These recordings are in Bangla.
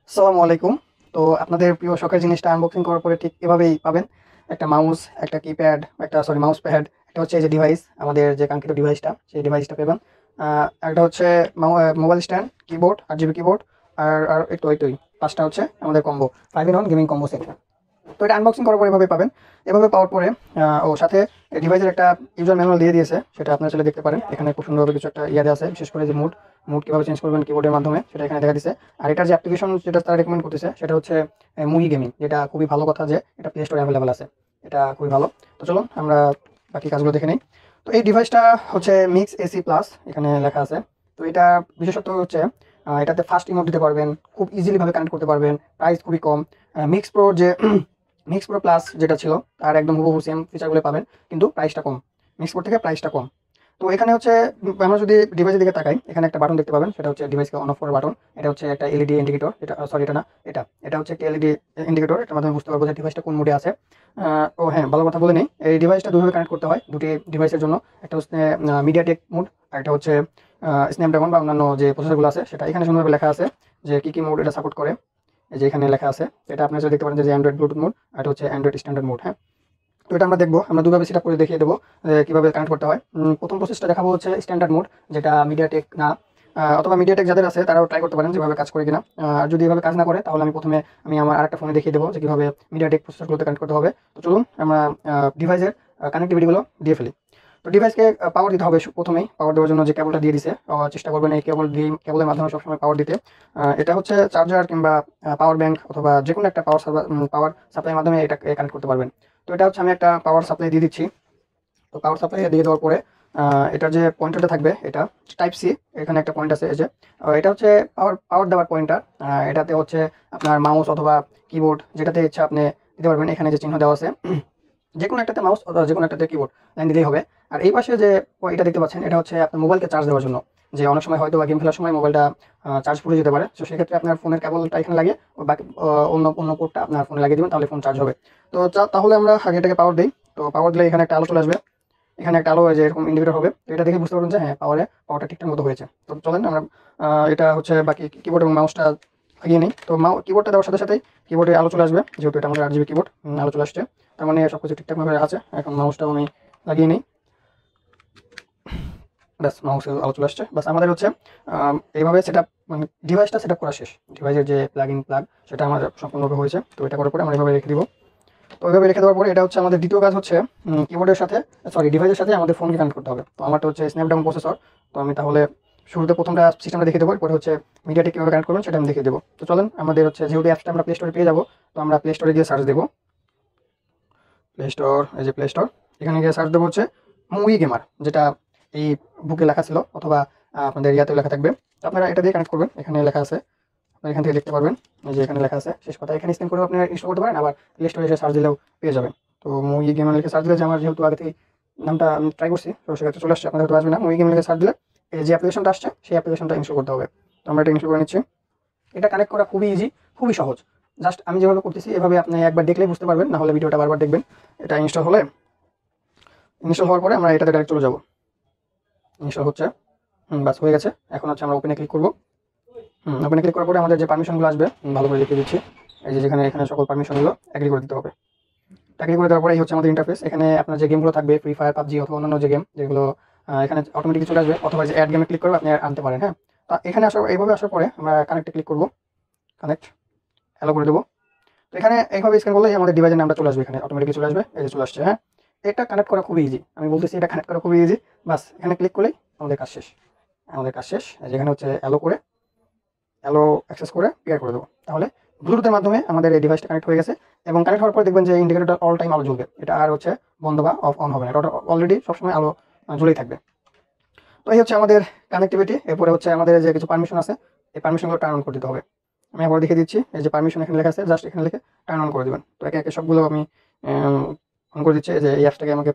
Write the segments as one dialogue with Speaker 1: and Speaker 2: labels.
Speaker 1: আসসালামু আলাইকুম। তো আপনাদের প্রিয় শখের জিনিসটা আনবক্সিং করার পরে ঠিক এভাবেই পাবেন। একটা মাউস, একটা কিপ্যাড, মাউস প্যাড, একটা হচ্ছে এই যে ডিভাইস, আমাদের যে কাঙ্ক্ষিত ডিভাইসটা, সেই ডিভাইসটা পাবেন। একটা হচ্ছে mobile stand, keyboard, 8 GB keyboard, আর এই তো ৫টা হচ্ছে আমাদের combo, 5 in 1 gaming combo set. তো এটা আনবক্সিং করার পর এভাবে পাবেন। এভাবে পাওয়ার পরে ও সাথে ডিভাইসের একটা ইউজার ম্যানুয়াল দিয়ে দিয়েছে, সেটা আপনারা চাইলে দেখতে পারেন। এখানে খুব সুন্দরভাবে কিছু একটা দেওয়া আছে, বিশেষ করে যে মুড মুড কীভাবে চেঞ্জ করবেন কিবোর্ডের মাধ্যমে, সেটা এখানে দেখা দিচ্ছে। আর এটার যে অ্যাপ্লিকেশন যেটা তারা রেকমেন্ড করতেছে, সেটা হচ্ছে মুভি গেমিং, যেটা খুবই ভালো কথা যে এটা প্লে স্টোরে অ্যাভেলেবেল আছে। এটা খুবই ভালো। তো চলুন আমরা বাকি কাজগুলো দেখে নিই। তো এই ডিভাইসটা হচ্ছে মিক্স এসি প্লাস, এখানে লেখা আছে। তো এটা বিশেষত্ব হচ্ছে এটাতে ফাস্ট ইমোট দিতে পারবেন, খুব ইজিলি ভাবে কানেক্ট করতে পারবেন, প্রাইস খুবই কম। মিক্স প্রো যে মিক্স প্রো প্লাস যেটা ছিল, তার একদম হুবহু সেম ফিচারগুলো পাবেন, কিন্তু প্রাইসটা কম। মিক্স প্রো থেকে প্রাইসটা কম। তো এখানে হচ্ছে আমরা যদি ডিভাইসের দিকে তাকাই, এখানে একটা বাটন দেখতে পাবেন, সেটা হচ্ছে ডিভাইসকে অন অফ করার বাটন। এটা হচ্ছে একটা এলইডি ইন্ডিকেটর, এটা সরি এটা না, এটা এটা হচ্ছে একটা এলইডি ইন্ডিকেটর। এটার মাধ্যমে বুঝতে পারবো যে ডিভাইসটা কোন মোডে আছে। ও হ্যাঁ, ভালো কথা বলে নেই, এই ডিভাইসটা দুইভাবে কানেক্ট করতে হয় দুটি ডিভাইসের জন্য। একটা হচ্ছে মিডিয়াটেক মোড, আর একটা হচ্ছে স্ন্যাপড্রাগন বা অন্যান্য যে প্রসেসরগুলো আছে, সেটা এখানে সুন্দরভাবে লেখা আছে যে কি মোড এটা সাপোর্ট করে। এই যে এখানে লেখা আছে, এটা আপনারা দেখতে পারেন যে অ্যান্ড্রয়েড ব্লুটুথ মোড, আর এটা হচ্ছে অ্যান্ড্রয়েড স্ট্যান্ডার্ড মোড। হ্যাঁ, তো এটা আমরা দেখবো, আমরা দুভাবে সেটা করে দেখিয়ে দেবো কিভাবে কানেক্ট করতে হয়। প্রথম প্রসেসটা দেখাবো হচ্ছে স্ট্যান্ডার্ড মোড, যেটা মিডিয়াটেক না, অথবা মিডিয়াটেক যাদের আছে তারাও ট্রাই করতে পারেন যেভাবে কাজ করে কিনা। আর যদি এভাবে কাজ না করে, তাহলে আমি আমার আরেকটা ফোনে দেখিয়ে দেবো যে কিভাবে মিডিয়াটেক প্রসেসরগুলোতে কানেক্ট করতে হবে। তো চলুন আমরা ডিভাইসের কানেক্টিভিটিগুলো দিয়ে ফেলি। তো ডিভাইসকে পাওয়ার দিতে হবে প্রথমেই। পাওয়ার দেওয়ার জন্য যে কেবলটা দিয়ে দিছে, চেষ্টা করবেন এই কেবলের মাধ্যমে সবসময় পাওয়ার দিতে। এটা হচ্ছে চার্জার কিংবা পাওয়ার ব্যাংক অথবা যে কোনো একটা পাওয়ার সাপ্লাইয়ের মাধ্যমে এটা কানেক্ট করতে পারবেন। তো এটা হচ্ছে আমি একটা পাওয়ার সাপ্লাই দিয়ে দিচ্ছি। তো পাওয়ার সাপ্লাই দিয়ে দেওয়ার পরে এটার যে পয়েন্টারটা থাকবে, এটা টাইপ সি, এখানে একটা পয়েন্ট আছে এই যে, এটা হচ্ছে পাওয়ার পাওয়ার দেওয়ার পয়েন্টার। এটাতে হচ্ছে আপনার মাউস অথবা কিবোর্ড যেটাতে ইচ্ছা আপনি দিতে পারবেন। এখানে যে চিহ্ন দেওয়া আছে, যে কোনো একটাতে মাউস অথবা যে কোনো একটাতে কিবোর্ড লাইন দিলেই হবে। আর এই পাশে যে এটা দেখতে পাচ্ছেন, এটা হচ্ছে আপনার মোবাইলকে চার্জ দেওয়ার জন্য। যে অনেক সময় হয়তো বা গেম খেলার সময় মোবাইলটা চার্জ ফুরিয়ে যেতে পারে, তো সেক্ষেত্রে আপনার ফোনের কেবলটা এখানে লাগে, ও বাকি অন্য অন্য পোর্টটা আপনার ফোনে লাগিয়ে দেবেন, তাহলে ফোন চার্জ হবে। তো তাহলে আমরা আগে এটাকে পাওয়ার দিই। তো পাওয়ার দিলে এখানে একটা আলো চলে আসবে, এখানে একটা আলো যে এরকম ইন্ডিকেটর হবে। তো এটা দেখে বুঝতে পারবেন যে হ্যাঁ, পাওয়ারটা ঠিকঠাক মতো হয়েছে। তো চলেন আমরা এটা হচ্ছে বাকি কিবোর্ড এবং মাউসটা লাগিয়ে নিই। তো কিবোর্ডটা দেওয়ার সাথে সাথেই কিবোর্ডে আলো চলে আসবে, যেহেতু এটা আমাদের 8 জিবি কিবোর্ড, আলো চলে আসছে। তার মানে সব কিছু ঠিকঠাকভাবে আছে। এখন মাউসটাও আমি লাগিয়ে নিই। ব্যাস, মাউসে আলো চলে আসছে। ব্যাস, আমাদের হচ্ছে এইভাবে সেট আপ, মানে ডিভাইসটা সেট আপ করা শেষ। ডিভাইসের যে প্লাগ সেটা আমার সম্পূর্ণভাবে হয়েছে। তো এটা করার পরে আমরা এভাবে রেখে দিব। তো ওইভাবে রেখে দেওয়ার পরে এটা হচ্ছে আমাদের দ্বিতীয় কাজ হচ্ছে কিবোর্ডের সাথে, ডিভাইসের সাথে আমাদের ফোনকে কানেক্ট করতে হবে। তো আমারটা হচ্ছে স্ন্যাপড্রাগন প্রসেসর। তো আমি তাহলে শুরুতে প্রথমটা সিস্টেমটা দেখিয়ে দেবো, এরপরে হচ্ছে মিডিয়াটি কীভাবে কানেক্ট করবেন সেটা আমি দেখিয়ে দেবো। তো চলেন, আমাদের হচ্ছে যেহেতু অ্যাপসটা আমরা প্লে স্টোরে পেয়ে যাবো, তো আমরা প্লে স্টোরে গিয়ে সার্চ দেবো। প্লে স্টোর, এই যে প্লে স্টোর, এখানে গিয়ে সার্চ দেবো হচ্ছে মুভি গেমার, যেটা এই বুকে লেখা ছিল, অথবা আপনাদের ইয়াতেও লেখা থাকবে। তো আপনারা এটা দিয়ে কানেক্ট করবেন, এখানে লেখা আছে, আপনারা এখান থেকে দেখতে পারবেন। এই যে এখানে লেখা আছে, শেষ কথা এখানে স্ক্যান করেও আপনারা ইনস্টল করতে পারেন, আবার প্লে স্টোরে এসে সার্চ দিলেও পেয়ে যাবেন। তো মুভি গেমার লিখে সার্চ দিলে, যে আমার যেহেতু আগে থেকে নামটা আমি ট্রাই করছি, তো সেক্ষেত্রে চলে আসছে, আপনাদের হয়তো আসবে না। মুভি গেম লিখে সার্চ দিলে এই যে অ্যাপ্লিকেশনটা আসছে, সেই অ্যাপ্লিকেশনটা ইনস্টল করতে হবে। তো আমরা এটা ইনস্টল করে নিচ্ছি। এটা কানেক্ট করা খুবই ইজি, খুবই সহজ। জাস্ট আমি যেভাবে করতেছি এভাবে আপনি একবার দেখলেই বুঝতে পারবেন, না হলে ভিডিওটা বারবার দেখবেন। এটা ইনস্টল হওয়ার পরে আমরা এটাতে ডাইরেক্ট চলে যাবো। ইনস্টল হচ্ছে, বাস হয়ে গেছে। এখন হচ্ছে আমরা ওপেনে ক্লিক করবো। ওপেনে ক্লিক করার পরে আমাদের যে পারমিশনগুলো আসবে, ভালো করে লিখে দিচ্ছি। এই যে এখানে সকল পারমিশনগুলো এগ্রি করে দিতে হবে। এগ্রি করে দেওয়ার পরে এই হচ্ছে আমাদের ইন্টারফেস। এখানে আপনার যে গেমগুলো থাকবে, ফ্রি ফায়ার, পাবজি অথবা অন্যান্য যে গেম যেগুলো, এখানে অটোমেটিক চলে আসবে, অথবা যে অ্যাড গেমে ক্লিক করবে আপনি আনতে পারেন। হ্যাঁ, তো এখানে এইভাবে আসার পরে আমরা কানেক্টে ক্লিক করবো, কানেক্ট অ্যালো করে দেবো। তো এখানে এইভাবে স্ক্যান করলে আমাদের ডিভাইসের নামটা চলে আসবে, এখানে অটোমেটিক চলে আসবে, এই যে চলে আসছে। হ্যাঁ, এটা কানেক্ট করা খুবই ইজি, আমি বলতেছি এটা কানেক্ট করা খুবই ইজি। বাস, এখানে ক্লিক করলেই আমাদের কাজ শেষ। যেখানে হচ্ছে অ্যালো অ্যাক্সেস করে পেয়ার করে দেবো, তাহলে ব্লুটুথের মাধ্যমে আমাদের এই ডিভাইসটা কানেক্ট হয়ে গেছে। এবং কানেক্ট হওয়ার পর দেখবেন যে ইন্ডিকেটরটা অল টাইম আলো জ্বলবে, এটা আর হচ্ছে বন্ধ বা অন হবে না, এটা অলরেডি সবসময় আলো জ্বলেই থাকবে। তো এই হচ্ছে আমাদের কানেক্টিভিটি। এরপরে হচ্ছে আমাদের যে কিছু পারমিশন আছে, এই পারমিশনগুলো টার্ন অন করে দিতে হবে। আমি আবার দেখিয়ে দিচ্ছি, এই যে পারমিশন এখানে লেখা আছে, জাস্ট এখানে লিখে টার্ন অন করে দেবেন। তো একে একে সবগুলো আমি অন করে দিচ্ছি। যে এই অ্যাপসটাকে আমাকে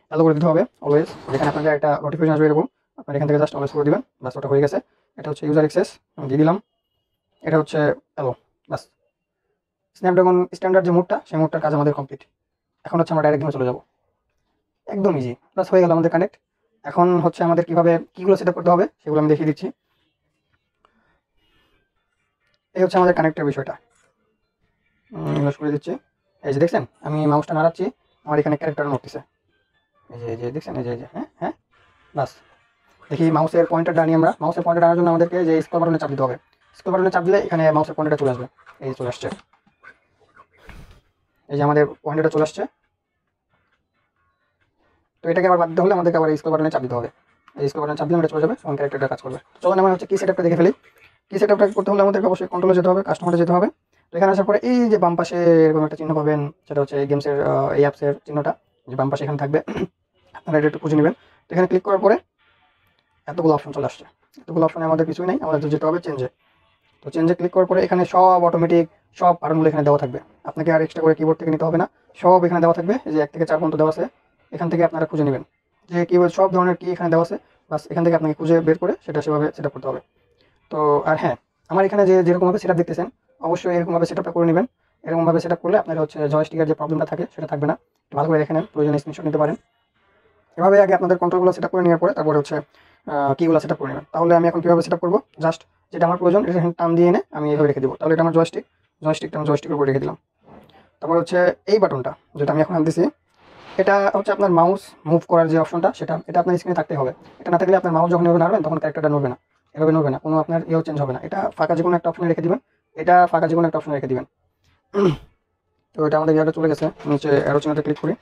Speaker 1: অ্যালো করে দিতে হবে অলওয়েজ, যেখানে আপনাদের একটা নোটিফিকেশন আসবে এরকম, আপনার এখান থেকে জাস্ট অলওয়েজ করে দিবেন। বাস, ওটা হয়ে গেছে। এটা হচ্ছে ইউজার অ্যাক্সেস, আমি দিয়ে দিলাম। এটা হচ্ছে অ্যালো। বাস, স্ন্যাপড্রাগন স্ট্যান্ডার্ড যে মোডটা, সেই মোডটার কাজ আমাদের কমপ্লিট। এখন হচ্ছে আমরা ডাইরেক্ট গেমে চলে যাবো, একদম ইজি। বাস, হয়ে গেল আমাদের কানেক্ট। এখন হচ্ছে আমাদের কিভাবে কিগুলো সেট আপ করতে হবে সেগুলো আমি দেখিয়ে দিচ্ছি। এই হচ্ছে আমাদের কানেক্টের বিষয়টা। ইউজ করে দিচ্ছি। এই যে দেখছেন আমি মাউসটা নাড়াচ্ছি, আমার এখানে ক্যারেক্টার নড়তেছে। এই যে দেখছেন, এই যে হ্যাঁ হ্যাঁ, বাস। দেখি মাউসের পয়েন্টারটা আনি আমরা। মাউসের পয়েন্টার আনার জন্য আমাদেরকে যে স্ক্রল বাটনে চাপ দিতে হবে। স্ক্রল বাটনে চাপ দিলে এখানে মাউসের পয়েন্টারটা চলে আসবে। এই চলে আসছে, এই যে আমাদের পয়েন্টারটা চলে আসছে। তো এটাকে আবার বাদ দিতে হলে আমাদেরকে আবার স্ক্রল বাটনে চাপ দিতে হবে। এই স্ক্রল বাটনে চাপ দিলে এটা চলে যাবে, তখন ক্যারেক্টারটা কাজ করবে। চলুন আমরা হচ্ছে কি সেটআপটা দেখে ফেলি। কি সেটআপটা করতে হলে আমাদেরকে অবশ্যই কন্ট্রোলে যেতে হবে, কাস্টমারে যেতে হবে। তো এখানে আসার পরে এই যে বাম পাশে এরকম একটা চিহ্ন পাবেন, সেটা হচ্ছে এই গেমসের এই অ্যাপসের চিহ্নটা, যে বাম পাশে এখানে থাকবে। আপনারা এটা একটু খুঁজে নেবেন। তো এখানে ক্লিক করার পরে এতগুলো অপশন চলে আসছে। এতগুলো অপশনে আমাদের কিছুই নাই, আমাদের যেতে হবে চেঞ্জে। তো চেঞ্জে ক্লিক করার পরে এখানে সব অটোমেটিক সব বাটনগুলো এখানে দেওয়া থাকবে। আপনাকে আর এক্সট্রা করে কিবোর্ড থেকে নিতে হবে না, সব এখানে দেওয়া থাকবে। এই যে 1 থেকে 4 পর্যন্ত দেওয়া আছে, এখান থেকে আপনারা খুঁজে নেবেন যে কিবোর্ড সব ধরনের কি এখানে দেওয়া আছে। বাস এখান থেকে আপনাকে খুঁজে বের করে সেটা সেভাবে সেট করতে হবে। তো আর হ্যাঁ, আমার এখানে যে যেরকমভাবে সেট দেখতেছেন, অবশ্যই এরকমভাবে সেট করে নেবেন। এরকমভাবে সেট করলে আপনার হচ্ছে জয়স্টিকের যে প্রবলেমটা থাকে সেটা থাকবে না। একটু ভালো করে দেখে নেন, প্রয়োজনে স্ক্রিনশট নিতে পারেন। এভাবে আগে আপনাদের কন্ট্রোলগুলো সেট করে নেওয়ার পরে তারপরে হচ্ছে কিগুলো সেট করে নেবেন। তাহলে আমি এখন কীভাবে সেট করবো, জাস্ট যেটা আমার প্রয়োজন এটা এখানে টান দিয়ে এনে আমি এইভাবে রেখে দেবো। তাহলে এটা আমার জয়স্টিকটা আমি জয়স্টিকের উপরে রেখে দিলাম। তারপর হচ্ছে এই বাটনটা যেটা আমি এখন আনতেছি, এটা হচ্ছে আপনার মাউস মুভ করার যে অপশনটা, সেটা এটা আপনার স্ক্রিনে থাকতে হবে। এটা না থাকলে আপনার মাউস যখন এভাবে নাড়বেন তখন ক্যারেক্টারটা নড়বে না, এভাবে নড়বে না, কোনো আপনার ইয়েও চেঞ্জ হবে না। এটা ফাঁকা যে কোনো একটা অপশনে রেখে দিবেন, এটা ফাঁকা যে কোনো একটা অপশনে রেখে দিবেন। তো এটা আমাদের ইয়েটা চলে গেছে, নিচে অ্যারো চিহ্নটা ক্লিক করি।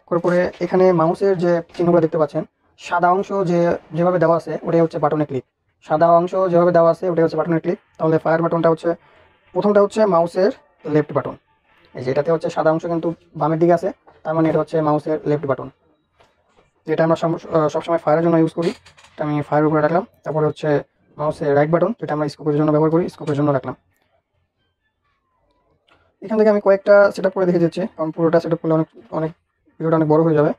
Speaker 1: করার পরে এখানে মাউসের যে চিহ্নগুলো দেখতে পাচ্ছেন, সাদা অংশ যেভাবে দেওয়া আছে ওটাই হচ্ছে বাটনে ক্লিক। সাদা অংশ যেভাবে দেওয়া আছে ওটাই হচ্ছে বাটনের ক্লিক। তাহলে ফায়ার বাটনটা হচ্ছে প্রথমটা হচ্ছে মাউসের লেফট বাটন। এই যে এটাতে হচ্ছে সাদা অংশ কিন্তু বামের দিকে আছে, তার মানে এটা হচ্ছে মাউসের লেফট বাটন, যেটা আমরা সবসময় ফায়ারের জন্য ইউজ করি। এটা আমি ফায়ার উপরে রাখলাম। তারপরে হচ্ছে মাউসের রাইট বাটন, যেটা আমরা স্কোপের জন্য ব্যবহার করি, স্কোপের জন্য রাখলাম। এখান থেকে আমি কয়েকটা সেট করে দেখে দিচ্ছি, কারণ পুরোটা সেট করলে অনেক অনেক ভিডিওটা অনেক বড় হয়ে যাবে।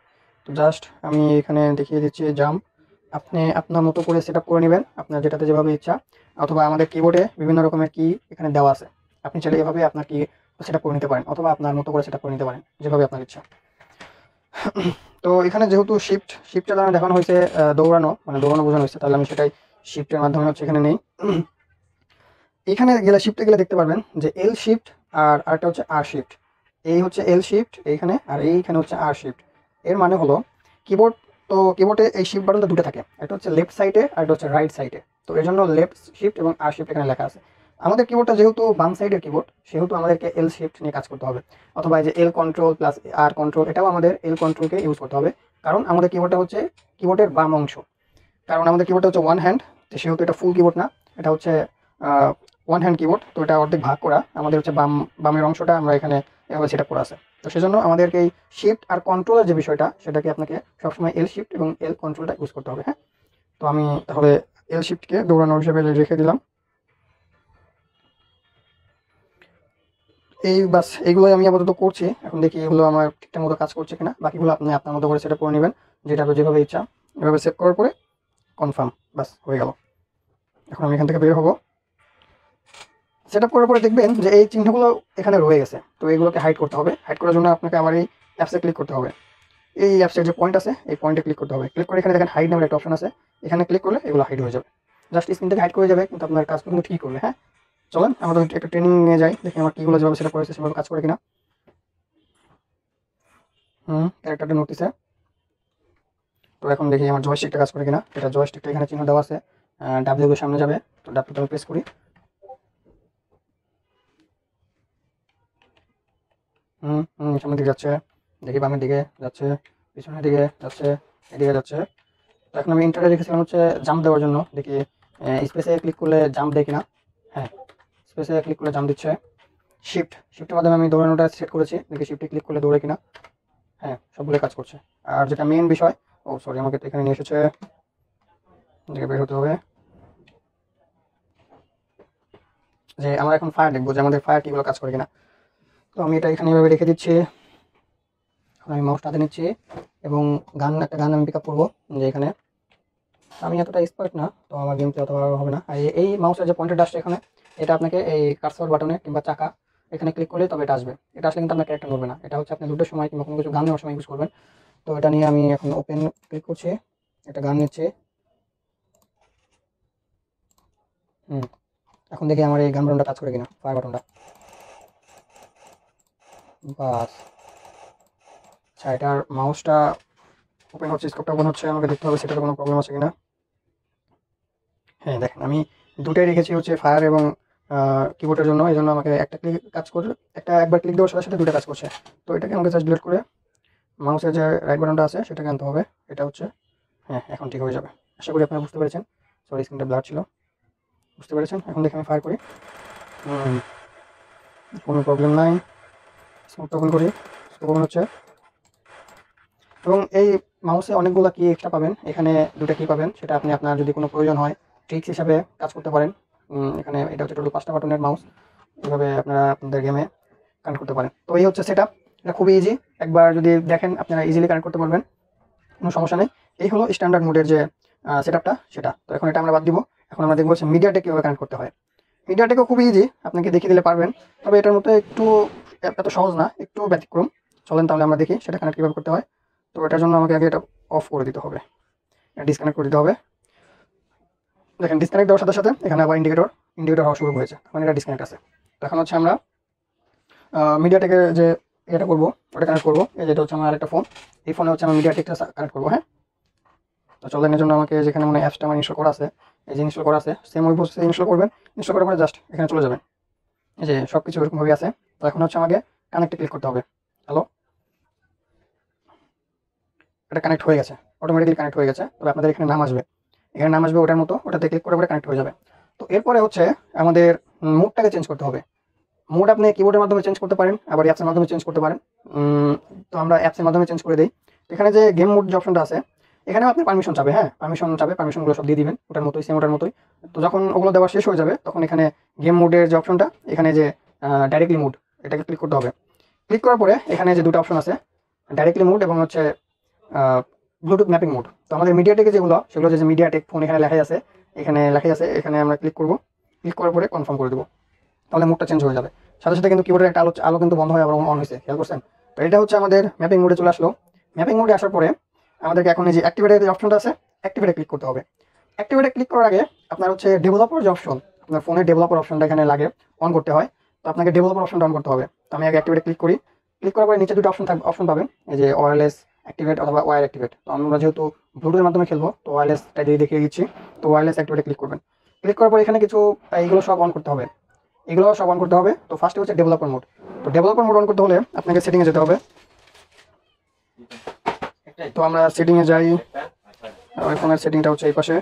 Speaker 1: তো জাস্ট আমি এখানে দেখিয়ে দিচ্ছি জাম্প। আপনি আপনার মতো করে সেট করে নেবেন, আপনার যেটাতে যেভাবে ইচ্ছা। অথবা আমাদের কিবোর্ডে বিভিন্ন রকমের কি এখানে দেওয়া আছে, আপনি চাইলে এভাবে আপনার কি সেট করে নিতে পারেন, অথবা আপনার মতো করে সেট করে নিতে পারেন, যেভাবে আপনার ইচ্ছা। তো এখানে যেহেতু শিফটটা দ্বারা দেখানো হয়েছে দৌড়ানো, মানে দৌড়ানো বোঝানো হয়েছে, তাহলে আমি সেটাই শিফটের মাধ্যমে হচ্ছে এখানে নেই। এখানে গেলে শিফটে গেলে দেখতে পারবেন যে এল শিফট আর আরেকটা হচ্ছে আর শিফট। এই হচ্ছে এল শিফট এইখানে, আর এইখানে হচ্ছে আর শিফট। এর মানে হলো কিবোর্ড, তো কিবোর্ডে এই শিফট বাটনটা দুটো থাকে, একটা হচ্ছে লেফট সাইডে আর একটা হচ্ছে রাইট সাইডে। তো এর জন্য লেফট শিফট এবং আর শিফট এখানে লেখা আছে। আমাদের কিবোর্ডটা যেহেতু বাম সাইডের কিবোর্ড, সেহেতু আমাদেরকে এল শিফট নিয়ে কাজ করতে হবে। অথবা এই যে এল কন্ট্রোল প্লাস আর কন্ট্রোল, এটাও আমাদের এল কন্ট্রোলকে ইউজ করতে হবে, কারণ আমাদের কিবোর্ডটা হচ্ছে কিবোর্ডের বাম অংশ। কারণ আমাদের কিবোর্ডটা হচ্ছে ওয়ান হ্যান্ড, সেহেতু এটা ফুল কিবোর্ড না, এটা হচ্ছে ওয়ান হ্যান্ড কিবোর্ড। তো এটা অর্ধেক ভাগ করা, আমাদের হচ্ছে বামের অংশটা আমরা এখানে এভাবে সেট করা আছে। তো সেজন্য আমাদেরকে এই শিফট আর কন্ট্রোলের যে বিষয়টা, সেটাকে আপনাকে সবসময় এল শিফট এবং এল কন্ট্রোলটা ইউজ করতে হবে। হ্যাঁ, তো আমি তাহলে এল শিফটকে দৌড়ানো হিসেবে রেখে দিলাম। এই বাস এইগুলোই আমি আপাতত করছি। এখন দেখি এগুলো আমার ঠিকঠাক মতো কাজ করছে কিনা, বাকিগুলো আপনি আপনার মতো করে সেট করে নেবেন, যেটা যেভাবে ইচ্ছা। এভাবে সেট করার পরে কনফার্ম, বাস হয়ে গেল। এখন আমি এখান থেকে বের হবো। সেট আপ করার পরে দেখবেন যে এই চিহ্নগুলো এখানে রয়ে গেছে। তো এইগুলোকে হাইড করতে হবে। হাইড করার জন্য আপনাকে আবার এই অ্যাপসে ক্লিক করতে হবে। এই অ্যাপসের যে পয়েন্ট আছে, এই পয়েন্টে ক্লিক করতে হবে। ক্লিক করে এখানে দেখেন হাইড নামের একটা অপশন আছে, এখানে ক্লিক করলে এগুলো হাইড হয়ে যাবে। জাস্ট স্ক্রিন থেকে হাইড করে যাবে, কিন্তু আপনার কাজগুলো কিন্তু ঠিক করবে। হ্যাঁ, চলেন আমাদের একটা ট্রেনিং নিয়ে যাই, দেখি আমার কীগুলো যেভাবে সেটা করেছে সেভাবে কাজ করে কিনা। ক্যারেক্টারটা নোটিসে। তো এখন দেখি আমার জয়স্টিকটা কাজ করে কিনা। এটা জয়স্টিকটা এখানে চিহ্ন দেওয়া আছে, ডাব্লিউ এর সামনে যাবে। তো ডাব্লিউটা আমি প্রেস করি। সামনের দিকে যাচ্ছে, দেখি বামের দিকে যাচ্ছে, পিছনের দিকে যাচ্ছে, এদিকে যাচ্ছে। তো এখন আমি ইন্টারে রেখেছিলাম হচ্ছে জাম্প দেওয়ার জন্য, দেখি স্পেসে ক্লিক করলে জাম্প দেয় কিনা। হ্যাঁ, স্পেসে ক্লিক করলে জাম্প দিচ্ছে। শিফটের মাধ্যমে আমি দৌড়ানোটা সেট করেছি, দেখি শিফটে ক্লিক করলে দৌড়ে কিনা। হ্যাঁ, সবগুলো কাজ করছে। আর যেটা মেন বিষয়, ও সরি, আমাকে তো এখানে নিয়ে এসেছে, দেখে বের হতে হবে। যে আমরা এখন ফায়ার দেখবো, যে আমাদের ফায়ার কিগুলো কাজ করে কিনা। তো আমি এটা এখানে এভাবে রেখে দিচ্ছি। আমি মাউসটা হাতে নিচ্ছি এবং একটা গান আমি পিক আপ করবো। যে এখানে আমি এতটা এক্সপার্ট না, তো আমার গেমতে অত ভালো হবে না। আর এই মাউসের যে পয়েন্টারটা আসছে এখানে, এটা আপনাকে এই কার্সর বাটনে কিংবা চাকা এখানে ক্লিক করলে তবে এটা আসবে। এটা আসলে কিন্তু আপনার ক্যারেক্টার করবে না, এটা হচ্ছে আপনি লুটের সময় কিংবা কোনো কিছু গান নেওয়ার সময় ইউজ করবেন। তো এটা নিয়ে আমি এখন ওপেন ক্লিক করছি, একটা গান নিচ্ছি। হুম এখন দেখি আমার এই গান বাটনটা কাজ করে কিনা, ফায়ার বাটনটা। বাস, আচ্ছা এটার মাউসটা ওপেন হচ্ছে, স্কোপটা ওপেন হচ্ছে, আমাকে দেখতে হবে সেটার কোনো প্রবলেম আছে কিনা। হ্যাঁ দেখেন, আমি দুটাই রেখেছি হচ্ছে ফায়ার এবং কিবোর্ডের জন্য, এই জন্য আমাকে একটা ক্লিক কাজ করে, একবার ক্লিক দেওয়ার সাথে সাথে দুটো কাজ করছে। তো এটাকে আমাকে জাস্ট ডিলিট করে মাউসের যে রাইট বাটনটা আছে সেটাকে আনতে হবে। এটা হচ্ছে, হ্যাঁ এখন ঠিক হয়ে যাবে। আশা করি আপনারা বুঝতে পেরেছেন। সরি, স্ক্রিনটা ব্লার ছিল, বুঝতে পেরেছেন। এখন দেখে আমি ফায়ার করি, কোনো প্রবলেম নাই। স্মুথ ওপেন করি, ওপেন হচ্ছে। এবং এই মাউসে অনেকগুলো কি এক্সট্রা পাবেন, এখানে দুটো কি পাবেন, সেটা আপনি আপনার যদি কোনো প্রয়োজন হয় ট্রিক্স হিসাবে কাজ করতে পারেন। এখানে এটা হচ্ছে টোটাল 5টা বাটনের মাউস, এভাবে আপনারা আপনাদের গেমে কানেক্ট করতে পারেন। তো এই হচ্ছে সেটআপ, এটা খুবই ইজি। একবার যদি দেখেন আপনারা ইজিলি কানেক্ট করতে পারবেন, কোনো সমস্যা নেই। এই হলো স্ট্যান্ডার্ড মোডের যে সেটআপটা সেটা। তো এখন এটা আমরা বাদ দিব। এখন আমরা দেখবো হচ্ছে মিডিয়াটেক কীভাবে কানেক্ট করতে হয়। মিডিয়াটেকও খুবই ইজি, আপনাকে দেখিয়ে দিলে পারবেন, তবে এটার মতো একটু এত সহজ না, একটু ব্যতিক্রম। চলেন তাহলে আমরা দেখি সেটা কানেক্ট কীভাবে করতে হয়। তো এটার জন্য আমাকে আগে এটা অফ করে দিতে হবে, ডিসকানেক্ট করে দিতে হবে। দেখেন ডিসকানেক্ট দেওয়ার সাথে সাথে এখানে আবার ইন্ডিকেটর হওয়া শুরু হয়েছে, মানে এটা ডিসকানেক্ট আছে। তো এখন হচ্ছে আমরা মিডিয়াটেকের যে এটা করবো ওটা কানেক্ট করবো। এই যেটা হচ্ছে আমার একটা ফোন, এই ফোনে হচ্ছে আমি মিডিয়াটেকটা কানেক্ট করবো। হ্যাঁ, তো চলেন এর জন্য আমাকে যেখানে মানে অ্যাপসটা আমার ইনস্টল করা আছে, এই যে ইনস্টল করা আছে সেম ওই প্রসেসে ইনস্টল করবেন। ইনস্টল করার পরে জাস্ট এখানে চলে যাবেন, এই যে সব কিছু এরকমভাবে আছে। তো এখন হচ্ছে আমাকে কানেক্টে ক্লিক করতে হবে। হ্যালো, এটা কানেক্ট হয়ে গেছে, অটোমেটিক্যালি কানেক্ট হয়ে গেছে। তবে আপনাদের এখানে নাম আসবে, এখানে নাম আসবে ওটার মতো, ওটাতে ক্লিক করে কানেক্ট হয়ে যাবে। তো এরপরে হচ্ছে আমাদের মুডটাকে চেঞ্জ করতে হবে। মুড আপনি কিবোর্ডের মাধ্যমে চেঞ্জ করতে পারেন, আবার অ্যাপসের মাধ্যমে চেঞ্জ করতে পারেন। তো আমরা অ্যাপসের মাধ্যমে চেঞ্জ করে দিই। এখানে যে গেম মুড যে অপশনটা আছে, এখানেও আপনি পারমিশন চাবে। হ্যাঁ, পারমিশনগুলো সব দিয়ে দিবেন ওটার মতোই, সেম ওটার মতোই। তো যখন ওগুলো দেওয়া শেষ হয়ে যাবে তখন এখানে গেম মুডের যে অপশনটা, এখানে যে ডাইরেক্টলি মুড, এটাকে ক্লিক করতে হবে। ক্লিক করার পরে এখানে যে দুটো অপশন আছে, ডাইরেক্টলি মুড এবং হচ্ছে ব্লুটুথ ম্যাপিং মোড। তো আমাদের মিডিয়াটেকে যেগুলো, সেগুলো যে মিডিয়াটেক ফোন এখানে লেখাই আছে, এখানে আমরা ক্লিক করব। ক্লিক করার পরে কনফার্ম করে দেবো, তাহলে মোডটা চেঞ্জ হয়ে যাবে। সাথে সাথে কিন্তু কিবোর্ডের একটা আলো কিন্তু বন্ধ হয়ে আবার অন হয়েছে, খেয়াল করছেন? তো এটা হচ্ছে আমাদের ম্যাপিং মোডে চলে আসলো। ম্যাপিং মোডে আসার পরে আমাদেরকে এখন এই যে অ্যাক্টিভেটের যে অপশনটা আছে, অ্যাক্টিভেটে ক্লিক করতে হবে। অ্যাক্টিভেটে ক্লিক করার আগে আপনার হচ্ছে ডেভেলপার যে অপশন, আপনার ফোনের ডেভেলপার অপশনটা এখানে লাগে, অন করতে হয়। তো আপনাকে ডেভেলপার অপশনটা অন করতে হবে। তো আমি আগে অ্যাক্টিভেটে ক্লিক করি। ক্লিক করার পরে নিচে দুটো অপশন পাবেন, এই যে ওয়্যারলেস অ্যাক্টিভেট অথবা ওয়্যার অ্যাক্টিভেট। তো আমরা যেহেতু ব্লুটুথের মাধ্যমে খেলবো, তো ওয়্যারলেসটা দিয়ে দেখিয়ে দিচ্ছি। তো ওয়্যারলেস অ্যাক্টিভেটে ক্লিক করবেন। ক্লিক করার পর এখানে কিছু এইগুলো সব অন করতে হবে, এগুলো সব অন করতে হবে। তো ফার্স্টে হচ্ছে ডেভেলপার মোড। তো ডেভেলপার মোড অন করতে হলে আপনাকে সেটিংয়ে যেতে হবে। তো আমরা সেটিংয়ে যাই, ফোনের সেটিংটা হচ্ছে এই পাশে।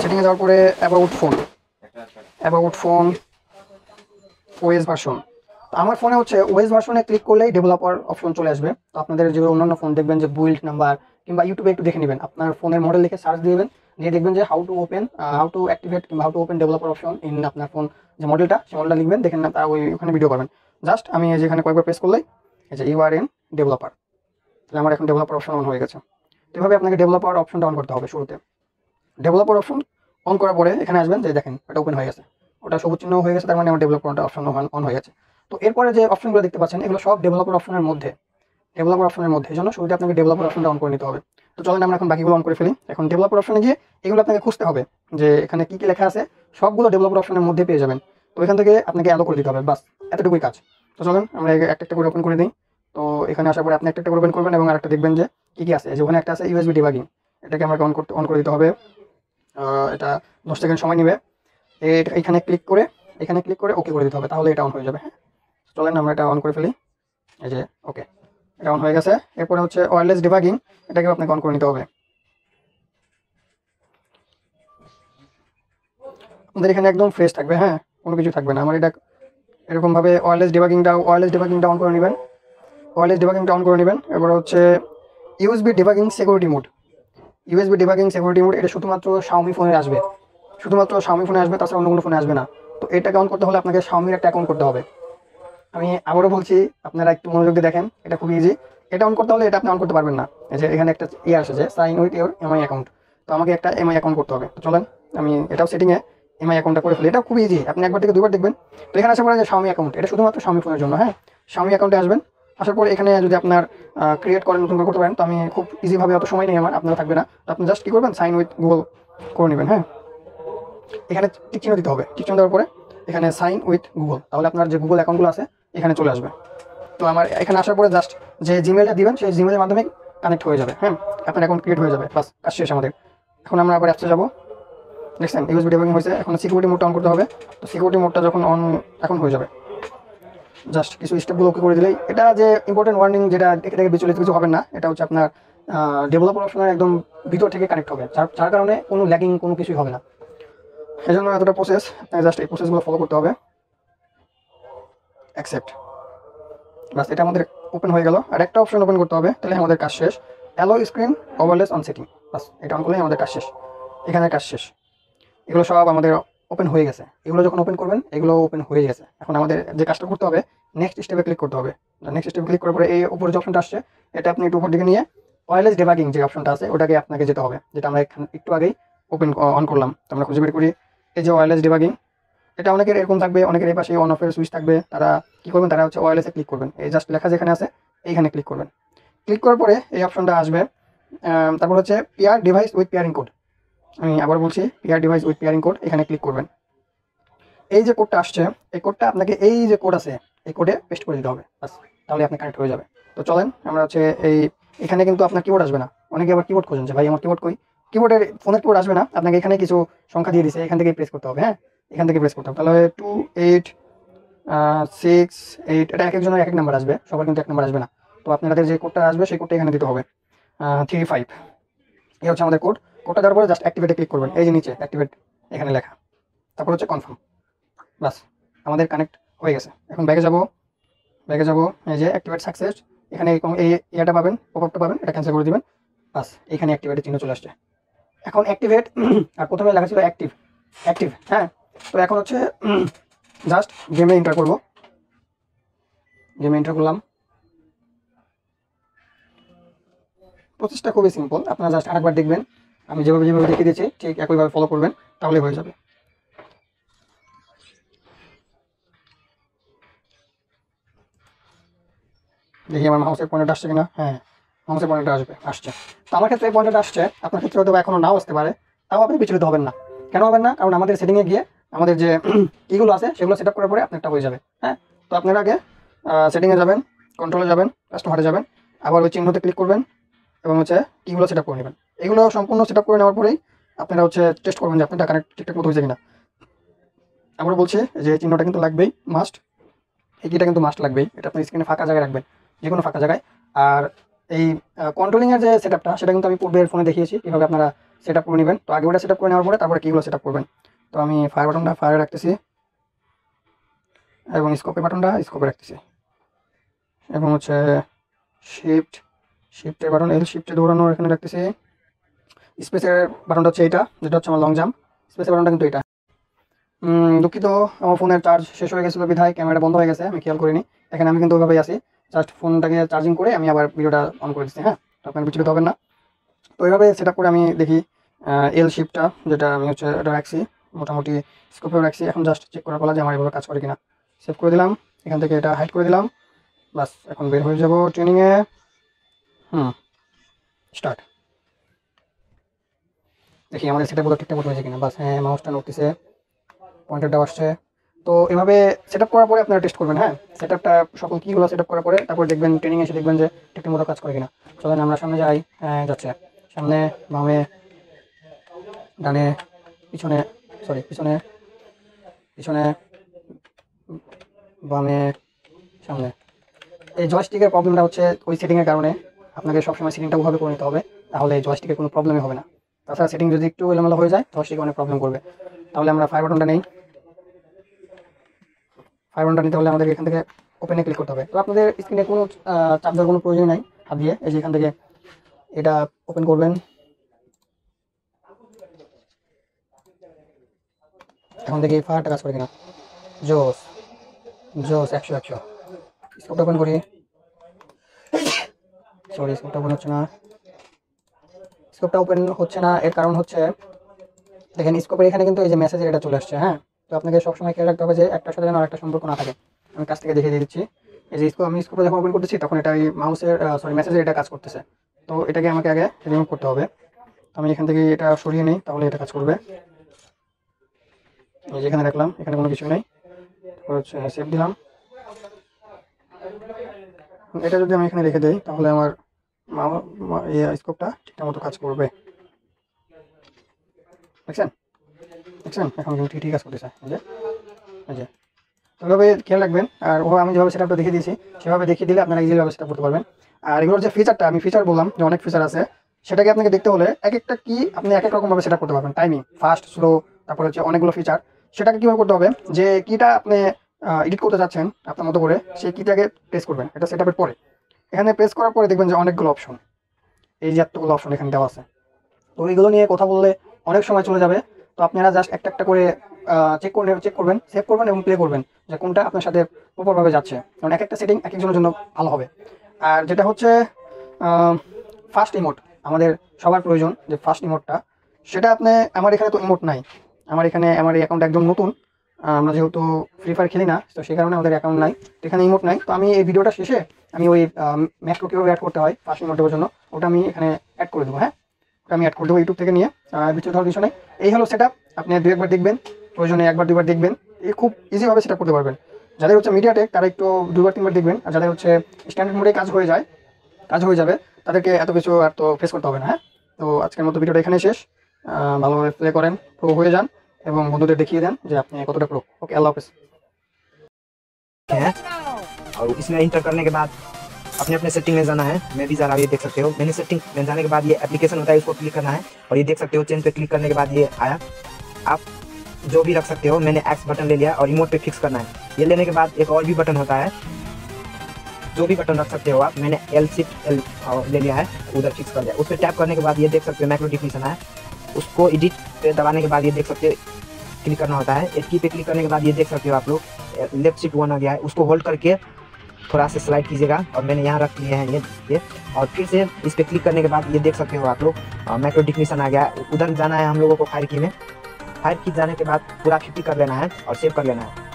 Speaker 1: সেটিংয়ে যাওয়ার পরে অ্যাবাউট ফোন ওএস ভার্সন। তো আমার ফোনে হচ্ছে ওএস ভার্সনে ক্লিক করলেই ডেভেলপার অপশন চলে আসবে। তো আপনাদের যে অন্যান্য ফোন দেখবেন যে বিল্ড নাম্বার কিংবা ইউটিউবে একটু দেখে নেবেন, আপনার ফোনের মডেল লিখে সার্চ দিবেন, দিয়ে দেখবেন যে হাউ টু অ্যাক্টিভেট কিংবা how to open developer option in আপনার ফোন, যে মডেলটা, সেই মডেলটা লিখবেন, দেখেন না তারা ওখানে ভিডিও পাবেন। জাস্ট আমি যেখানে কয়েকবার প্রেস করলেই এই যে ইউ আর ইন ডেভেলপার, তাহলে আমার এখন ডেভেলপার অপশন অন হয়ে গেছে। তো এভাবে আপনাকে ডেভেলপার অপশনটা অন করতে হবে শুরুতে। ডেভেলপার অপশন অন করার পরে এখানে আসবেন, যে দেখেন এটা ওপেন হয়ে গেছে, ওটা সবুজ চিহ্ন হয়ে গেছে, তার মানে আমার ডেভেলপারটা অপশন অন হয়ে গেছে। তো এরপরে যে অপশনগুলো দেখতে পাচ্ছেন, এগুলো সব ডেভেলপার অপশনের মধ্যে, এই জন্য শুরুতে আপনাকে ডেভেলপার অপশনটা অন করে নিতে হবে। তো চলেন আমরা এখন বাকিগুলো অন করে ফেলি। এখন ডেভেলপার অপশনে গিয়ে এগুলো আপনাকে খুঁজতে হবে, যে এখানে কি কি লেখা আছে, সবগুলো ডেভেলপার অপশনের মধ্যে পেয়ে যাবেন। তো এখান থেকে আপনাকে অ্যালো করে দিতে হবে, বাস এতটুকুই কাজ। তো চলেন আমরা একটা একটা করে ওপেন করে দিই। তো এখানে আসার পরে আপনি একটা একটা করে ওপেন করবেন এবং আরেকটা দেখবেন যে কি কি আছে। যে ওখানে একটা আছে ইউএসবি ডিবাগিং, এটাকে আমাকে অন করে দিতে হবে। এটা 10 সেকেন্ড সময় নেবে। এখানে ক্লিক করে ওকে করে দিতে হবে, তাহলে এটা অন হয়ে যাবে। হ্যাঁ, চলেন আমরা এটা অন করে ফেলি। এই যে ওকে, এটা অন হয়ে গেছে। এরপরে হচ্ছে ওয়্যারলেস ডিবাগিং, এটাকে আপনাকে অন করে নিতে হবে। আমাদের এখানে একদম ফ্রেশ থাকবে, হ্যাঁ, কোনো কিছু থাকবে না। আমার এটা এরকমভাবে ওয়্যারলেস ডিবাগিংটা অন করে নেবেন। এবার হচ্ছে ইউএসবি ডিবাগিং সিকিউরিটি মোড, এটা শুধুমাত্র শাওমি ফোনে আসবে, তাছাড়া অন্য কোনো ফোনে আসবে না। তো এটাকে অন করতে হলে আপনাকে শাওমির একটা অ্যাকাউন্ট করতে হবে। আমি আবারও বলছি, আপনারা একটু মনোযোগ দিয়ে দেখেন, এটা খুব ইজি। এটা অন করতে হলে এটা আপনি অন করতে পারবেন না, এই যে এখানে একটা আসে যে sign with your MI account. তো আমাকে একটা এমআই অ্যাকাউন্ট করতে হবে। তো চলেন আমি এটাও সেটিংয়ে এমআই অ্যাকাউন্টটা করে ফেলি। এটা খুব ইজি, আপনি একবার থেকে দুবার দেখবেন। তো এখানে আসার পরে যে শাওমি অ্যাকাউন্ট, এটা শুধুমাত্র শাওমি ফোনের জন্য। হ্যাঁ, শাওমি অ্যাকাউন্টে আসবেন। আসার পরে এখানে যদি আপনার ক্রিয়েট করেন, নতুন করে করতে পারেন। তো আমি খুব ইজিভাবে, অত সময় নেই আমার, আপনারা থাকবে না। তো আপনি জাস্ট কী করবেন, সাইন উইথ গুগল করে নেবেন। হ্যাঁ, এখানে টিক চিহ্ন দিতে হবে। টিক চিহ্ন দেওয়ার পরে এখানে সাইন উইথ গুগল, তাহলে আপনার যে গুগল অ্যাকাউন্টগুলো আছে এখানে চলে আসবে। তো আমার এখানে আসার পরে জাস্ট যে জিমেলটা দিবেন সেই জিমেলের মাধ্যমে কানেক্ট হয়ে যাবে। হ্যাঁ, আপনার অ্যাকাউন্ট ক্রিয়েট হয়ে যাবে, বাস কাজ শেষ আমাদের। এখন আমরা আবার অ্যাপসে যাবো। দেখছেন ইউএসবি ডিবাগিং হয়েছে। এখন সিকিউরিটি মোডটা অন করতে হবে। তো সিকিউরিটি মোডটা যখন অন এখন হয়ে যাবে, জাস্ট কিছু স্টেপগুলো ওকে করে দিলেই, এটা যে ইম্পর্টেন্ট ওয়ার্নিং যেটা দেখে দেখে বিচলিত কিছু হবে না, এটা হচ্ছে আপনার ডেভেলপার অপশনের একদম ভিতর থেকে কানেক্ট হবে, যার কারণে কোনো ল্যাগিং কোনো কিছুই হবে না। এই জন্য এতটা প্রসেস, আপনাকে জাস্ট এই প্রসেসগুলো ফলো করতে হবে। অ্যাকসেপ্ট, বাস এটা আমাদের ওপেন হয়ে গেল। আর একটা অপশন ওপেন করতে হবে, তাহলে আমাদের কাজ শেষ। Allow screen overlays on setting, বাস এটা অন করলেই আমাদের কাজ শেষ। এখানে কাজ শেষ। এগুলো সব আমাদের ওপেন হয়ে গেছে। এগুলো যখন ওপেন করবেন এগুলো ওপেন হয়ে গেছে। এখন আমাদের যে কাজটা করতে হবে, নেক্সট স্টেপে ক্লিক করতে হবে। নেক্সট স্টেপে ক্লিক করার পরে এই উপরে যে অপশনটা আসছে, এটা আপনি একটু উপর দিকে নিয়ে ওয়্যারলেস ডিবাগিং যে অপশনটা আছে ওটাকে আপনাকে যেতে হবে, যেটা আমরা একটু আগেই ওপেন অন করলাম। তো আমরা খুঁজে বের করি এই যে ওয়্যারলেস ডিবাগিং। এটা অনেকের এরকম থাকবে, অনেকের এই পাশে অন অফের সুইচ থাকবে। তারা কি করবেন, তারা হচ্ছে ওয়্যারলেসে ক্লিক করবেন। এই জাস্ট লেখা যেখানে আছে এইখানে ক্লিক করবেন। ক্লিক করার পরে এই অপশনটা আসবে। তারপর হচ্ছে pair device with pairing code. আমি আবার বলছি, pair device with pairing code, এখানে ক্লিক করবেন। এই যে কোডটা আসছে, এই কোডটা আপনাকে এই যে কোড আছে এই কোডে পেস্ট করে দিতে হবে, বাস তাহলে আপনি কানেক্ট হয়ে যাবে। তো চলেন আমরা হচ্ছে এখানে কিন্তু আপনার কিবোর্ড আসবে না। অনেকে আবার কিবোর্ড খোঁজেন যে ভাই আমার কিবোর্ড কই। কিবোর্ডের ফোনের কিবোর্ড আসবে না, আপনাকে এখানে কিছু সংখ্যা দিয়ে দিছে, এখান থেকে প্রেস করতে হবে। হ্যাঁ, এখান থেকে প্রেস করতে হবে। তাহলে 2868, এটা এক একজনের এক এক নাম্বার আসবে, সবার কিন্তু এক নাম্বার আসবে না। তো আপনাদের যে কোডটা আসবে সেই কোডটা এখানে দিতে হবে, 35। এই হচ্ছে আমাদের কোড। কোডটা দেওয়ার পরে জাস্ট অ্যাক্টিভেটে ক্লিক করবেন, এই যে নিচে অ্যাক্টিভেট এখানে লেখা। তারপর হচ্ছে কনফার্ম, বাস আমাদের কানেক্ট হয়ে গেছে। এখন ব্যাগে যাব। এই যে অ্যাক্টিভেট সাকসেস, এখানে এই ইয়েটা পাবেন, পপআপটা পাবেন, এটা ক্যান্সেল করে দিবেন। বাস এখানে অ্যাক্টিভেটের চিহ্ন চলে আসছে। এখন অ্যাক্টিভেট, আর প্রথমে লেখা ছিল অ্যাক্টিভ। হ্যাঁ, তো এখন হচ্ছে জাস্ট গেমে এন্টার করব। গেমে এন্টার করলাম। প্রসেসটা খুবই সিম্পল, আপনারা জাস্ট আরেকবার দেখবেন। আমি যেভাবে দেখিয়ে দিয়েছি ঠিক একইভাবে ফলো করবেন, তাহলে হয়ে যাবে। দেখি আমার মাউসের পয়েন্টটা আসছে কিনা। হ্যাঁ, মাউসের পয়েন্টটা আসছে। তো আমার ক্ষেত্রে এই পয়েন্টটা আসছে, আপনার ক্ষেত্রে হয়তো এখনো নাও আসতে পারে। তাও আপনি বিচলিত হবেন না। কেন হবেন না? কারণ আমাদের সেটিংয়ে গিয়ে আমাদের যে কিগুলো আছে সেগুলো সেট আপ করার পরে আপনারটা হয়ে যাবে। হ্যাঁ, তো আপনারা আগে সেটিংয়ে যাবেন, কন্ট্রোলে যাবেন, কাস্টমারে যাবেন, আবার ওই চিহ্নতে ক্লিক করবেন এবং হচ্ছে কিগুলো সেট আপ করে নেবেন। এগুলো সম্পূর্ণ সেট আপ করে নেওয়ার পরেই আপনারা হচ্ছে টেস্ট করবেন যে আপনারটা কানেক্ট ঠিকঠাক মতো হয়েছে কিনা। আমরা বলছি যে চিহ্নটা কিন্তু লাগবেই, মাস্ট। এই কিটা কিন্তু মাস্ট লাগবেই, এটা আপনি স্ক্রিনে ফাঁকা জায়গায় রাখবেন, যে কোনো ফাঁকা জায়গায়। আর এই কন্ট্রোলিংয়ের যে সেট আপটা সেটা কিন্তু আমি পূর্বের ফোনে দেখিয়েছি কীভাবে আপনারা সেট আপ করে নেবেন। তো আগে ওটা সেট আপ করে নেওয়ার পরে তারপরে কীগুলো সেট আপ করবেন। তো আমি ফায়ার বাটনটা ফায়ারে রাখতেছি এবং স্কোপের বাটনটা স্কোপে রাখতেছি এবং হচ্ছে শিফটের বাটন শিফটে দৌড়ানোর এখানে রাখতেছি। স্পেসের বাটনটা হচ্ছে এইটা, যেটা হচ্ছে আমার লং জাম্প। স্পেসের বাটনটা কিন্তু এটা। দুঃখিত, আমার ফোনের চার্জ শেষ হয়ে গেছিলো বিধায় ক্যামেরাটা বন্ধ হয়ে গেছে, আমি খেয়াল করিনি। এখানে আমি কিন্তু ওইভাবেই আছি, জাস্ট ফোনটাকে চার্জিং করে আমি আবার ভিডিওটা অন করে দিচ্ছি। হ্যাঁ, তো আপনার বিচলিত হবেন না। তো এইভাবে সেট আপ করে আমি দেখি এল শিপটা, যেটা আমি হচ্ছে এটা রাখছি, মোটামুটি স্কোপেও রাখছি। এখন জাস্ট চেক করার পালা যে আমার এভাবে কাজ করে কিনা। সেভ করে দিলাম, এখান থেকে এটা হাইড করে দিলাম। বাস এখন বের হয়ে যাব ট্রেনিংয়ে। স্টার্ট। দেখি আমাদের সেটা পুরো ঠিকঠাক মতো হয়েছে কিনা। বাস হ্যাঁ, মাউসটা নড়তেছে, পয়েন্টারটা আসছে। তো এভাবে সেট আপ করার পরে আপনারা টেস্ট করবেন। হ্যাঁ, সেট আপটা সকল কিগুলো সেট আপ করার পরে তারপর দেখবেন, ট্রেনিং এসে দেখবেন যে ঠিকঠাক মতো কাজ করে কিনা। চলেন আমরা সামনে যাই। হ্যাঁ যাচ্ছে, সামনে, বামে, ডানে, পিছনে, পিছনে, বামে, সামনে। এই জয়স্টিকের প্রবলেমটা হচ্ছে ওই সেটিংয়ের কারণে। আপনাকে সবসময় সেটিংটা ওভাবে করে নিতে হবে, তাহলে জয়স্টিকের কোনো প্রবলেমই হবে না। তাছাড়া সেটিং যদি একটু এলোমেলো হয়ে যায় জয়স্টিকে অনেক প্রবলেম করবে। তাহলে আমরা ফায়ার বাটনটা নেই। ফায়ার বাটনটা নিতে হলে আমাদের এখান থেকে ওপেনে ক্লিক করতে হবে। তো আপনাদের স্ক্রিনে কোনো চাপ দেওয়ার কোনো প্রয়োজন নাই। হাত দিয়ে এই যে এখান থেকে এটা ওপেন করবেন। এখন থেকে ফায়ারটা কাজ করে কিনা। জোস 100 স্কোপটা ওপেন করি। সরি, স্কোপটা ওপেন হচ্ছে না। এর কারণ হচ্ছে দেখেন স্কোপের এখানে কিন্তু এই যে মেসেজের এটা চলে আসছে। হ্যাঁ, তো আপনাকে সবসময় খেয়াল রাখতে হবে যে একটার সাথে যেন আরেকটা সম্পর্ক না থাকে। আমি কাছ থেকে দেখিয়ে দিচ্ছি। এই যে আমি স্কোপটা যখন ওপেন করতেছি তখন এটা এই মাউসের মেসেজের এটা কাজ করতেছে। তো এটাকে আমাকে আগে রিমুভ করতে হবে। তো আমি এখান থেকে এটা সরিয়ে নিই, তাহলে এটা কাজ করবে। যেখানে রাখলাম এখানে কোনো কিছু নেই, তারপর হচ্ছে সেভ দিলাম। এটা যদি আমি এখানে রেখে দিই তাহলে আমার স্কোপটা ঠিকঠাক মতো কাজ করবে। দেখছেন দেখছেন এখন কিন্তু ঠিক কাজ করতেছে। এই যে ওইভাবে খেয়াল রাখবেন। আর ও আমি যেভাবে সেটআপটা দেখিয়ে দিয়েছি সেভাবে দেখিয়ে দিলে আপনারা ইজিভাবে সেটআপ করতে পারবেন। আর এগুলোর যে ফিচারটা আমি ফিচার বললাম যে অনেক ফিচার আছে, সেটাকে আপনাকে দেখতে হলে এক একটা কি আপনি এক এক রকমভাবে সেটআপ করতে পারবেন। টাইমিং ফাস্ট স্লো, তারপরে হচ্ছে অনেকগুলো ফিচার। সেটাকে কীভাবে করতে হবে, যে কিটা আপনি এডিট করতে যাচ্ছেন আপনার মতো করে সেই কিটাকে প্রেস করবেন। এটা সেটআপের পরে এখানে প্রেস করার পরে দেখবেন যে অনেকগুলো অপশন, এই যে এতগুলো অপশন এখানে দেওয়া আছে। তো এইগুলো নিয়ে কথা বললে অনেক সময় চলে যাবে। তো আপনারা জাস্ট একটা একটা করে চেক করবেন, সেভ করবেন এবং প্লে করবেন যে কোনটা আপনার সাথে প্রপারভাবে যাচ্ছে। কারণ এক একটা সেটিং এক একজনের জন্য ভালো হবে। আর যেটা হচ্ছে ফাস্ট ইমোট, আমাদের সবার প্রয়োজন যে ফাস্ট ইমোটটা, সেটা আপনি আমার এখানে তো ইমোট নাই। আমার এই অ্যাকাউন্ট একদম নতুন, আমরা যেহেতু ফ্রি ফায়ার খেলি না, তো সেই কারণে আমাদের অ্যাকাউন্ট নাই, এখানে ইমোট নাই। তো আমি এই ভিডিওটা শেষে আমি ওই ম্যাক্রো কীভাবে অ্যাড করতে হয় ফাস্ট ইমোটের জন্য ওটা আমি এখানে অ্যাড করে দেবো। হ্যাঁ, আমি অ্যাড করে দেবো ইউটিউব থেকে নিয়ে, কিছু ধর কিছু নেই। এই হলো সেটআপ। আপনি 2-1 বার দেখবেন, প্রয়োজনে 1-2 বার দেখবেন, এই খুব ইজিভাবে সেটআপ করতে পারবেন। যাদের হচ্ছে মিডিয়াটেক তারা একটু 2-3 বার দেখবেন, আর যাদের হচ্ছে স্ট্যান্ডার্ড মোডে কাজ হয়ে যাবে তাদেরকে এত কিছু আর তো ফেস করতে হবে না। হ্যাঁ, তো আজকের মতো ভিডিওটা এখানে শেষ। ভালোভাবে প্লে করেন, প্রো হয়ে যান এবং বন্ধুদের দেখিয়ে দেন যে আপনি কতটা প্রো। ওকে, আল্লাহ হাফেজ।
Speaker 2: और इसमें इंटर करने के बाद अपने अपने सेटिंग में जाना है। मैं भी जा रहा हूँ, ये देख सकते हो। मैंने सेटिंग में जाने के बाद ये एप्लीकेशन होता है, इसको क्लिक करना है और ये देख सकते हो चेंज पे क्लिक करने के बाद ये आया। आप जो भी रख सकते हो, मैंने एक्स बटन ले लिया और रिमोट पे फिक्स करना है। ये लेने के बाद एक और भी बटन होता है, जो भी बटन रख सकते हो आप। मैंने एल शिफ्ट एल ले लिया है, उधर फिक्स कर दिया। उस पर टैप करने के बाद ये देख सकते हो मैक्रो डिफिनीशन है, उसको एडिट पे दबाने के बाद ये देख सकते हो क्लिक करना होता है। एक की पे क्लिक करने के बाद ये देख सकते हो आप लोग लेफ्ट शिफ्ट 1 आ गया है, उसको होल्ड करके थोड़ा से स्लाइड कीजिएगा और मैंने यहाँ रख लिए हैं ये। और फिर से इस पर क्लिक करने के बाद ये देख सकते हो आप लोग मैक्रो डिफिनीशन आ गया है। उधर जाना है हम लोगों को फायर की में। फायर की जाने के बाद पूरा 50 कर लेना है और सेव कर लेना है।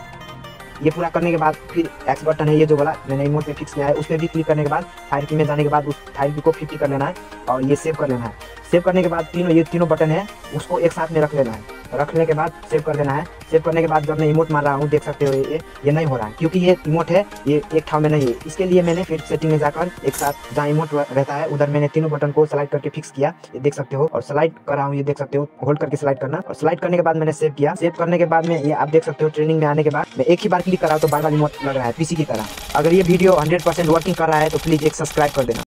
Speaker 2: ये पूरा करने के बाद फिर एक्स बटन है ये जो वाला मैंने रिमोट में फिक्स किया है, उस पर भी क्लिक करने के बाद फायर की में जाने के बाद उस फायर की को 50 कर लेना है और ये सेव कर लेना है। सेव करने के बाद ये तीनों बटन है उसको एक साथ में रख लेना है। रखने के बाद सेव कर देना है। सेव करने के बाद जब मैं इमोट मार रहा हूँ देख सकते हो ये नहीं हो रहा है, क्योंकि ये इमोट है ये एक ठाव में नहीं है। इसके लिए मैंने फिर सेटिंग में जाकर एक साथ जहाँ इमोट रहता है उधर मैंने तीनों बटन को स्लाइड करके फिक्स किया, ये देख सकते हो। और स्लाइड कर रहा हूँ, ये देख सकते हो, होल्ड करके स्लाइड करना। और स्लाइड करने के बाद मैंने सेव किया। सेव करने के बाद में ये आप देख सकते हो ट्रेनिंग में आने के बाद मैं एक ही बार क्लिक कर रहा हूँ तो बार बार इमोट लग रहा है पीसी की तरह। अगर ये वीडियो 100% वर्किंग कर रहा है तो प्लीज एक सब्सक्राइब कर देना।